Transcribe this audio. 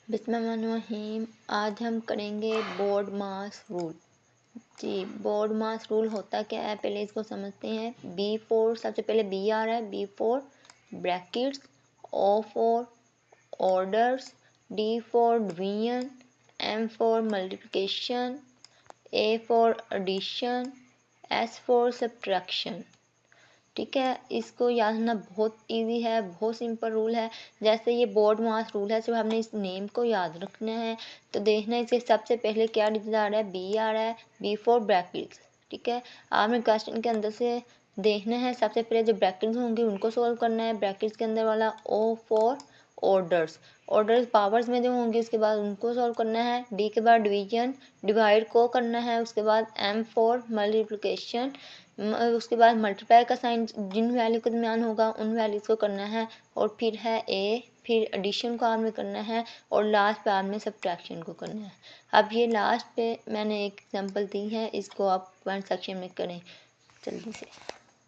बिस्मिल्लाहिर्रहमानिर्रहीम। आज हम करेंगे बोर्ड मास रूल। जी, बोर्ड मास रूल होता क्या है, पहले इसको समझते हैं। बी फोर, सबसे पहले बी आ रहा है, B for brackets, O four orders, D for division, M for multiplication, A for addition, S for subtraction. ठीक है, इसको याद रखना बहुत इजी है, बहुत सिंपल रूल है। जैसे ये बोर्ड मास रूल है, सिर्फ हमने इस नेम को याद रखना है। तो देखना है इसके सबसे पहले क्या डिजिट आ रहा है, बी आ रहा है, बी फोर ब्रैकेट्स। ठीक है, आपने क्वेश्चन के अंदर से देखना है, सबसे पहले जो ब्रैकेट्स होंगे उनको सोल्व करना है। ब्रैकेट्स के अंदर वाला ओ फोर ऑर्डर्स, ऑर्डर्स पावर्स में जो होंगे उसके बाद उनको सॉल्व करना है। डी के बाद डिवीजन, डिवाइड को करना है। उसके बाद एम फोर मल्टीप्लिकेशन, उसके बाद मल्टीप्लाई का साइन जिन वैल्यू के दरमियान होगा उन वैल्यूज़ को करना है। और फिर है ए, फिर एडिशन को आपने करना है और लास्ट पे आपने सब्ट्रैक्शन को करना है। अब ये लास्ट पे मैंने एक एग्जांपल दी है, इसको आप कमेंट सेक्शन में करें जल्दी से।